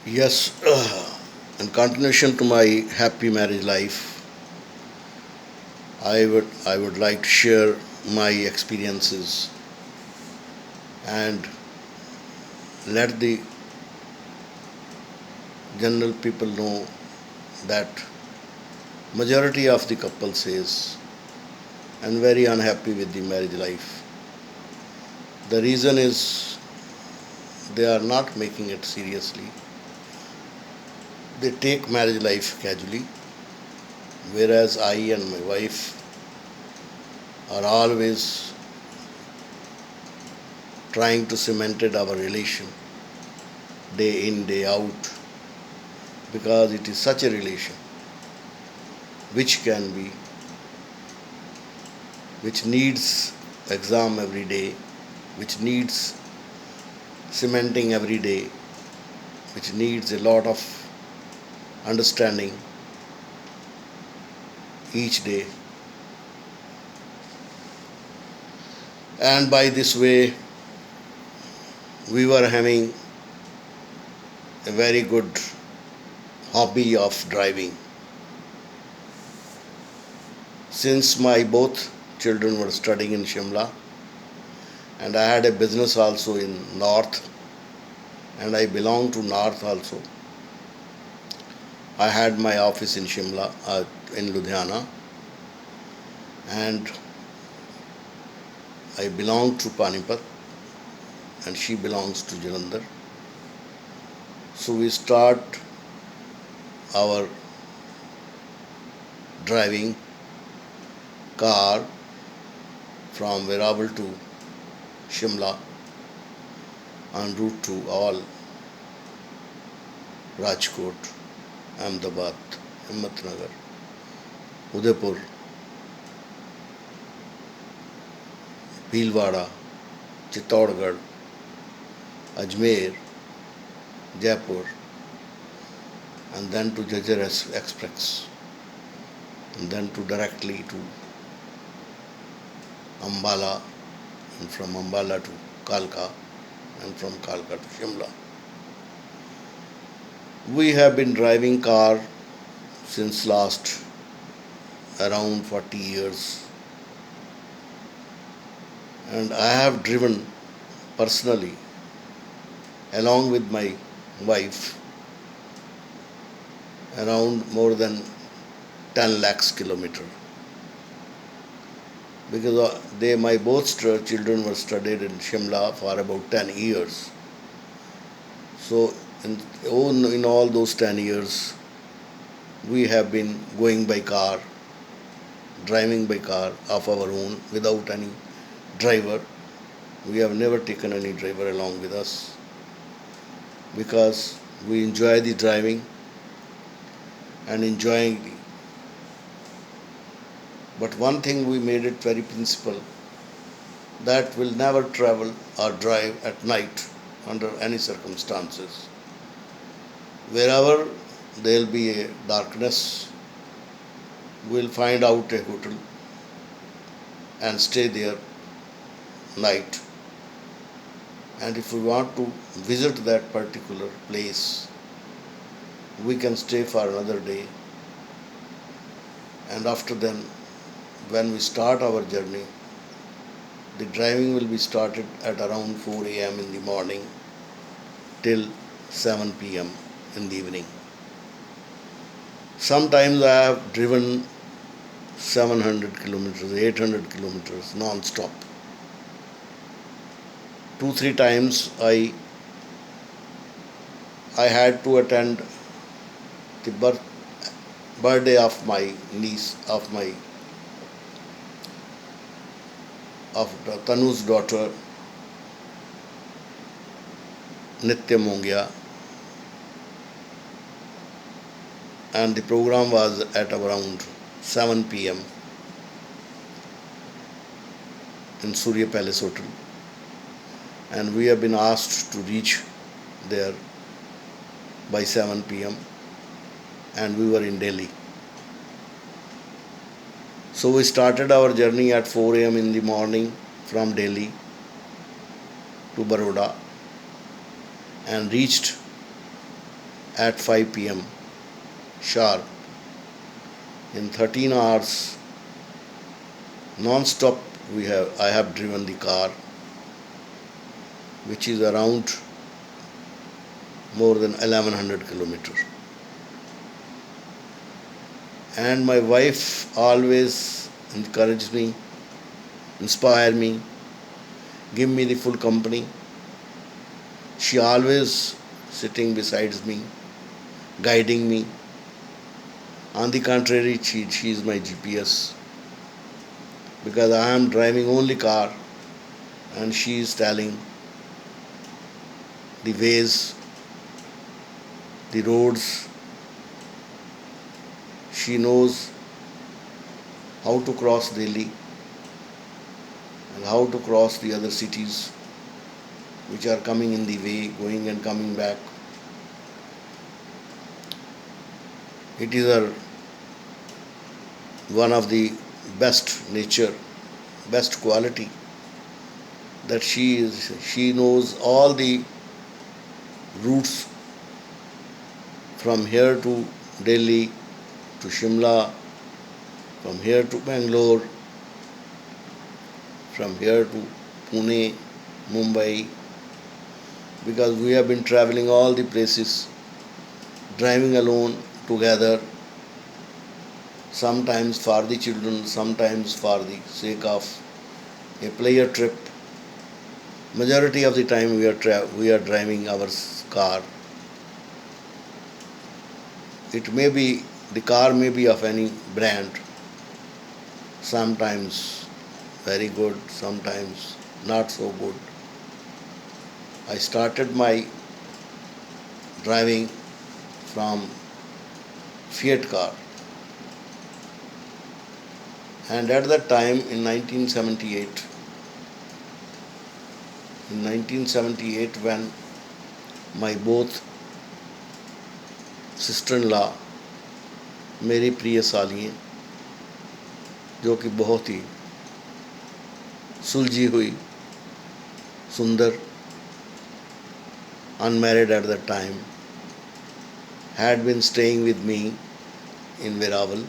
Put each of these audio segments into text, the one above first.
Yes, in continuation to my happy marriage life, I would like to share my experiences and let the general people know that majority of the couple says and very unhappy with the marriage life. The reason is they are not making it seriously. They take marriage life casually, whereas I and my wife are always trying to cement our relation day in, day out, because it is such a relation which can be, which needs exam every day, which needs cementing every day, which needs a lot of understanding each day. And by this way, we were having a very good hobby of driving. Since my both children were studying in Shimla, and I had a business also in North, and I belong to North also. I had my office in Shimla, in Ludhiana, and I belong to Panipat, and she belongs to Jalandhar. So we start our driving car from Verawal to Shimla en route to all Rajkot, Ahmedabad, Himmatnagar, Udaipur, Bhilwara, Chittorgarh, Ajmer, Jaipur, and then to Jajjar Express, and then to directly to Ambala, and from Ambala to Kalka, and from Kalka to Shimla. We have been driving car since last around 40 years, and I have driven personally along with my wife around more than 10 lakhs kilometer, because my both children were studied in Shimla for about 10 years. So in all those 10 years, we have been going by car, driving by car of our own without any driver. We have never taken any driver along with us because we enjoy the driving and enjoying the. But one thing we made it very principle that we'll never travel or drive at night under any circumstances. Wherever there'll be a darkness, we'll find out a hotel and stay there night. And if we want to visit that particular place, we can stay for another day. And after then, when we start our journey, the driving will be started at around 4 a.m. in the morning till 7 p.m. in the evening. Sometimes I have driven 700 kilometers, 800 kilometers non-stop. 2-3 times I had to attend the birthday of my niece, of Tanu's daughter Nitya Mongia, and the program was at around 7 p.m. in Surya Palace Hotel, and we have been asked to reach there by 7 p.m. and we were in Delhi. So we started our journey at 4 a.m. in the morning from Delhi to Baroda and reached at 5 p.m. sharp. In 13 hours non-stop I have driven the car, which is around more than 1100 kilometers. And my wife always encourages me, inspire me, give me the full company. She always sitting beside me, guiding me. On the contrary, she is my GPS, because I am driving only car and she is telling the ways, the roads. She knows how to cross Delhi and how to cross the other cities which are coming in the way, going and coming back. It is one of the best nature, best quality, that she knows all the routes from here to Delhi, to Shimla, from here to Bangalore, from here to Pune, Mumbai, because we have been traveling all the places, driving alone, together, sometimes for the children, sometimes for the sake of a pleasure trip. Majority of the time we are driving our car. The car may be of any brand, sometimes very good, sometimes not so good. I started my driving from Fiat car, and at that time in 1978, when my both sister-in-law, मेरी प्रिय साली हैं, जो कि बहुत ही सुलझी हुई, सुंदर, unmarried at that time, had been staying with me in Veeraval.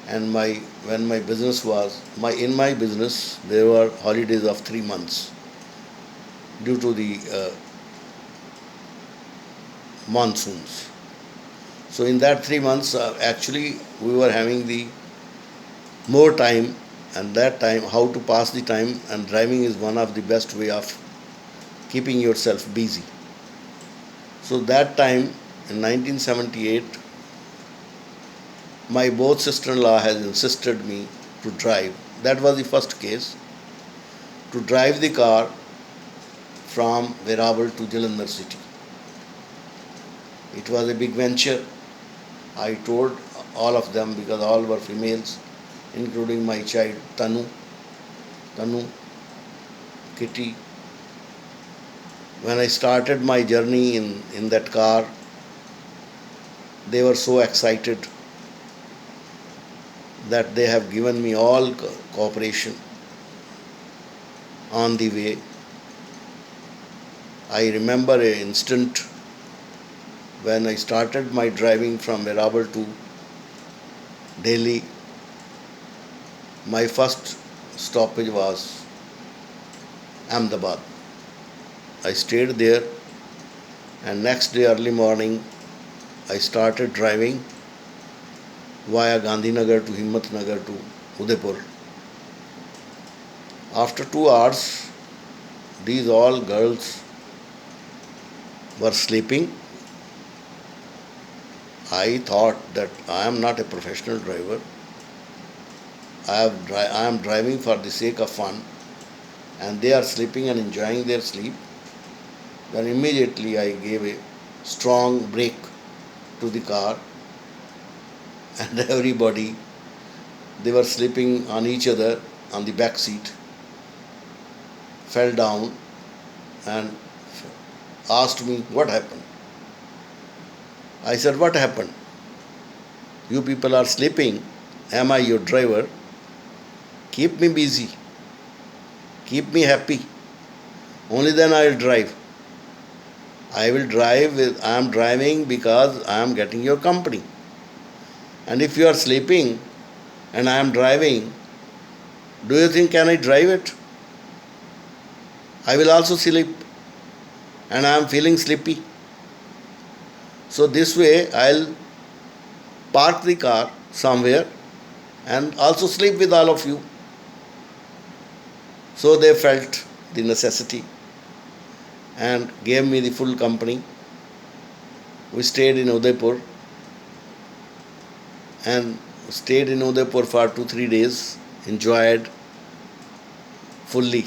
And when my business was in my business, there were holidays of 3 months due to the monsoons. So in that 3 months, actually we were having the more time, and that time how to pass the time, and driving is one of the best way of keeping yourself busy. So that time in 1978, my both sister-in-law has insisted me to drive. That was the first case, to drive the car from Veeraval to Jalandhar city. It was a big venture. I told all of them, because all were females, including my child Tanu, Kitty. When I started my journey in that car, they were so excited that they have given me all cooperation on the way. I remember an instant when I started my driving from Veeraval to Delhi. My first stoppage was Ahmedabad. I stayed there, and next day early morning I started driving via Gandhinagar to Himmatnagar to Udaipur. After 2 hours, these all girls were sleeping. I thought that I am not a professional driver. I am driving for the sake of fun, and they are sleeping and enjoying their sleep. Then immediately I gave a strong brake to the car, and everybody, they were sleeping on each other on the back seat, fell down and asked me what happened. I said, what happened? You people are sleeping. Am I your driver? Keep me busy. Keep me happy. Only then I will drive. I am driving because I am getting your company. And if you are sleeping and I am driving, do you think can I drive it? I will also sleep and I am feeling sleepy. So this way I'll park the car somewhere and also sleep with all of you. So they felt the necessity and gave me the full company. We stayed in Udaipur and stayed in Udaipur for 2-3 days, enjoyed fully.